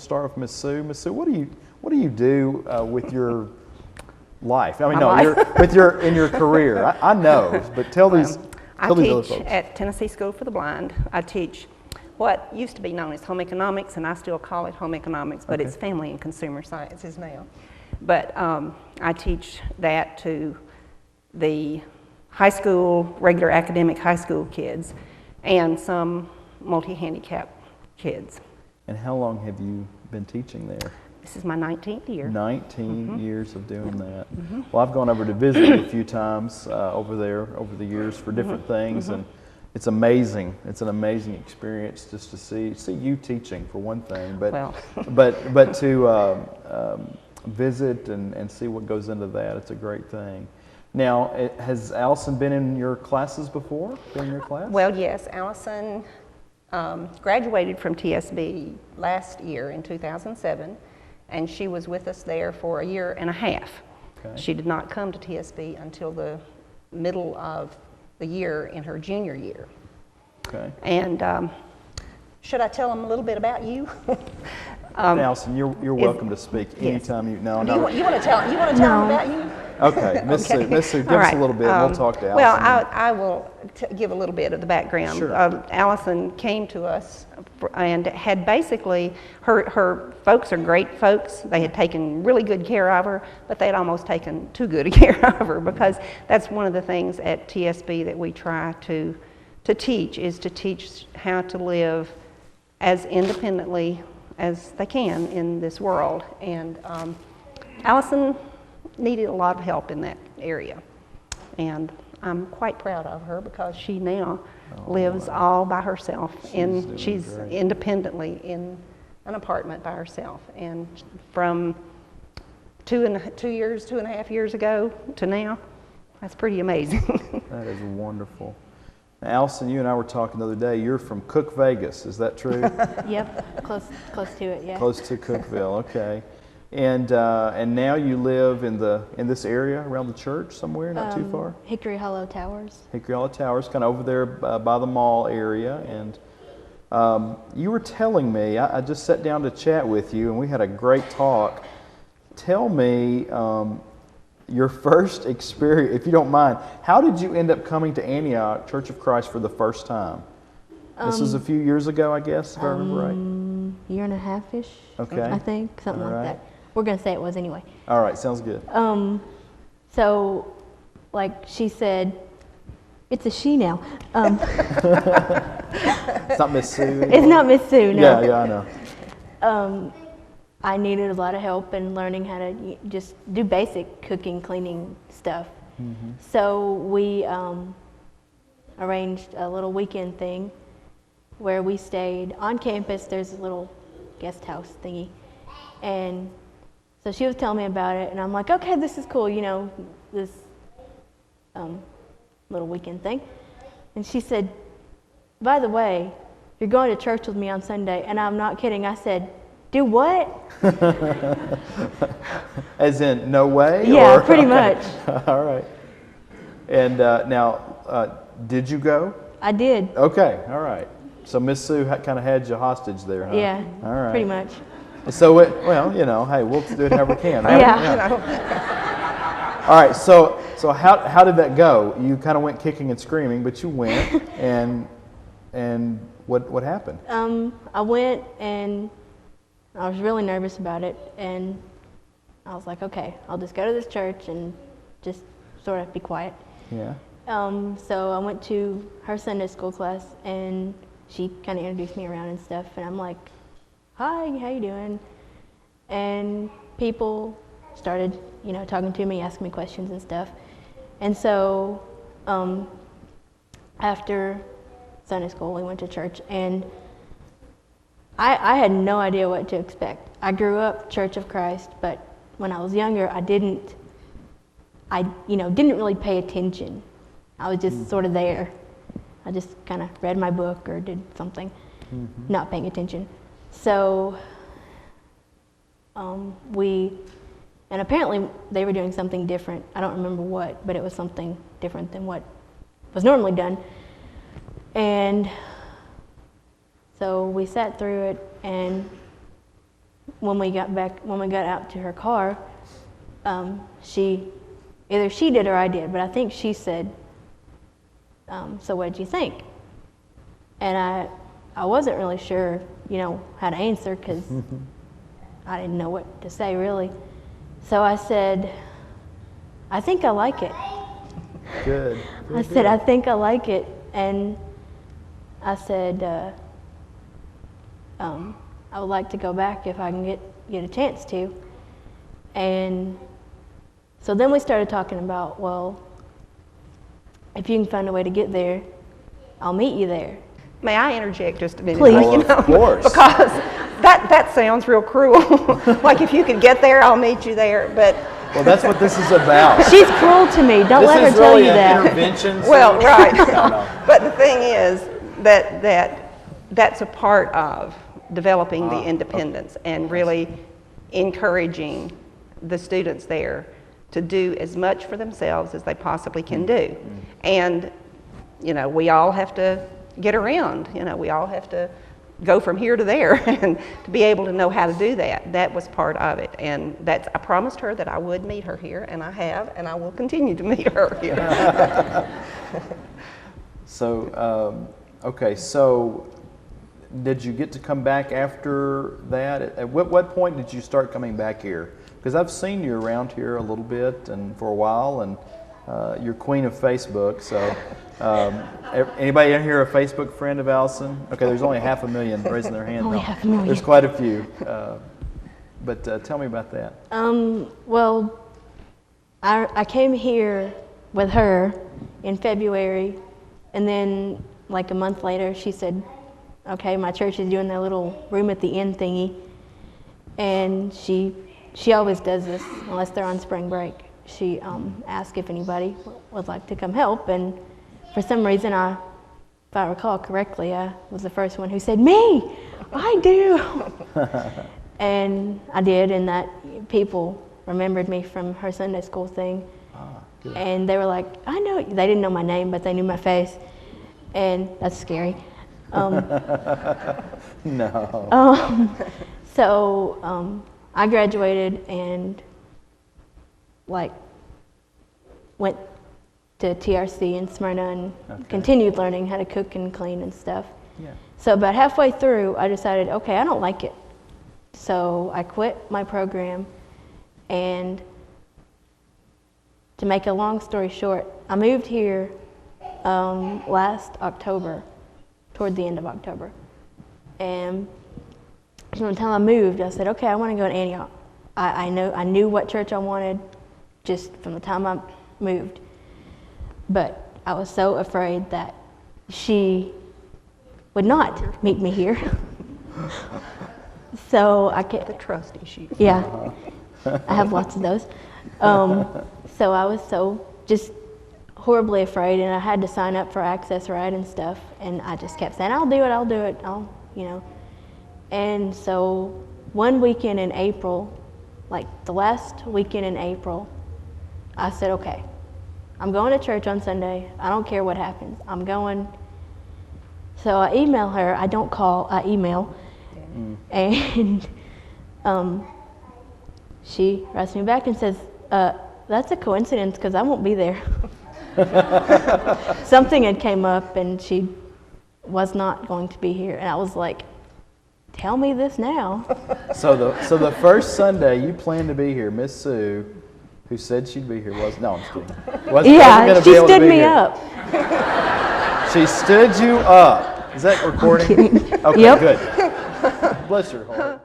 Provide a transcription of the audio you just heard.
start with Miss Sue. Miss Sue, what do you do with your life? I mean, in your career. I know, but tell these other folks. At Tennessee School for the Blind. I teach what used to be known as home economics, and I still call it home economics, but it's family and consumer sciences now. But I teach that to the high school, regular academic high school kids, and some multi-handicapped kids. And how long have you been teaching there? This is my 19th year. 19 years of doing that. Well, I've gone over to visit a few times over there over the years for different things, and it's amazing. It's an amazing experience just to see you teaching for one thing, but to visit and see what goes into that. It's a great thing. Now, has Allison been in your classes before? Been in your class? Well, yes. Allison graduated from TSB last year in 2007, and she was with us there for a year and a half. Okay. She did not come to TSB until the middle of the year in her junior year. Okay. And should I tell them a little bit about you? Allison, you're welcome to speak anytime you. No, no. You want to tell them about you? Okay, Miss Sue, give us a little bit. We'll talk to Allison. Well, I will give a little bit of the background. Sure. Allison came to us and had basically, her folks are great folks. They had taken really good care of her, but they had almost taken too good a care of her, because that's one of the things at TSB that we try to teach, is to teach how to live as independently as they can in this world. And Allison needed a lot of help in that area, and I'm quite proud of her, because she now lives all by herself, and she's independently in an apartment by herself. And from 2.5 years ago to now, that's pretty amazing. That is wonderful. Now, Allison, you and I were talking the other day. You're from Cook, Vegas. Is that true? Yep, close to it. Yeah. Close to Cookville. Okay. And now you live in this area around the church somewhere, not too far? Hickory Hollow Towers. Hickory Hollow Towers, kind of over there by the mall area. And you were telling me, I just sat down to chat with you, and we had a great talk. Tell me your first experience, if you don't mind. How did you end up coming to Antioch Church of Christ for the first time? This was a few years ago, I guess, if I remember right. Year and a half-ish, okay. I think, something like that. We're going to say it was anyway. All right, sounds good. So, like she said, it's a she now. It's not Miss Sue anymore? It's not Miss Sue, no. Yeah, I know. I needed a lot of help in learning how to just do basic cooking, cleaning stuff. So we arranged a little weekend thing where we stayed on campus. There's a little guest house thingy, and so she was telling me about it, and I'm like, okay, this is cool, this little weekend thing. And she said, by the way, you're going to church with me on Sunday. And I'm not kidding. I said, do what? As in, no way? Yeah, pretty much. All right. And now, did you go? I did. Okay, all right. So Miss Sue kind of had you hostage there, huh? Yeah, all right. Pretty much. So, hey, we'll do it however we can. Right? Yeah. All right, so how did that go? You kind of went kicking and screaming, but you went, and what happened? I went, and I was really nervous about it, and I was like, okay, I'll just go to this church and just sort of be quiet. Yeah. So I went to her Sunday school class, and she kind of introduced me around and stuff, and I'm like, hi, how you doing? And people started, talking to me, asking me questions and stuff. And so after Sunday school, we went to church, and I had no idea what to expect. I grew up Church of Christ, but when I was younger, I didn't really pay attention. I was just sort of there. I just kind of read my book or did something, not paying attention. So and apparently they were doing something different. I don't remember what, but it was something different than what was normally done. And so we sat through it, and when we got out to her car, either she did or I did, but I think she said, so what did you think? And I wasn't really sure, how to answer because I didn't know what to say really. So I said, I think I like it. Good. I said, I think I like it. And I said, I would like to go back if I can get a chance to. And so then we started talking about, well, if you can find a way to get there, I'll meet you there. May I interject just a minute? Please. Of course. Because that sounds real cruel. Like if you could get there, I'll meet you there. But Well, that's what this is about. She's cruel to me. Don't let her tell really you an that. intervention. well, right. No. But the thing is that's a part of developing the independence and really encouraging the students there to do as much for themselves as they possibly can do. And, we all have to get around. We all have to go from here to there and to be able to know how to do that. That was part of it. And I promised her that I would meet her here, and I have, and I will continue to meet her here. So, okay, so did you get to come back after that? At what point did you start coming back here? Because I've seen you around here a little bit and for a while, and you're queen of Facebook. So, anybody in here a Facebook friend of Allison? Okay, there's only 500,000 raising their hand. Only 500,000. There's quite a few. But tell me about that. Well, I came here with her in February, and then like a month later, she said, okay, my church is doing their little room at the end thingy, and she always does this unless they're on spring break. She asked if anybody would like to come help, and for some reason, if I recall correctly, I was the first one who said, me, I do. And I did, and that people remembered me from her Sunday school thing. Good. And they were like, I know, they didn't know my name, but they knew my face, and that's scary. No. So I graduated and went to TRC in Smyrna and continued learning how to cook and clean and stuff. Yeah. So about halfway through, I decided, okay, I don't like it. So I quit my program, and to make a long story short, I moved here last October, toward the end of October. And from the time I moved, I said, okay, I want to go to Antioch. I knew what church I wanted just from the time I moved. But I was so afraid that she would not meet me here. So I kept The trust issue. Yeah, I have lots of those. So I was so just horribly afraid, and I had to sign up for Access Right and stuff, and I just kept saying, I'll do it, And so one weekend in April, like the last weekend in April, I said, okay, I'm going to church on Sunday. I don't care what happens. I'm going. So I email her. I don't call, I email. And she writes me back and says, that's a coincidence because I won't be there. Something had came up and she was not going to be here. And I was like, tell me this now. So the first Sunday you planned to be here, Miss Sue, who said she'd be here, no, I'm just kidding. Wasn't gonna She be able to stood be me here. up. She stood you up. Is that recording? Okay, Yep. good. Bless your heart.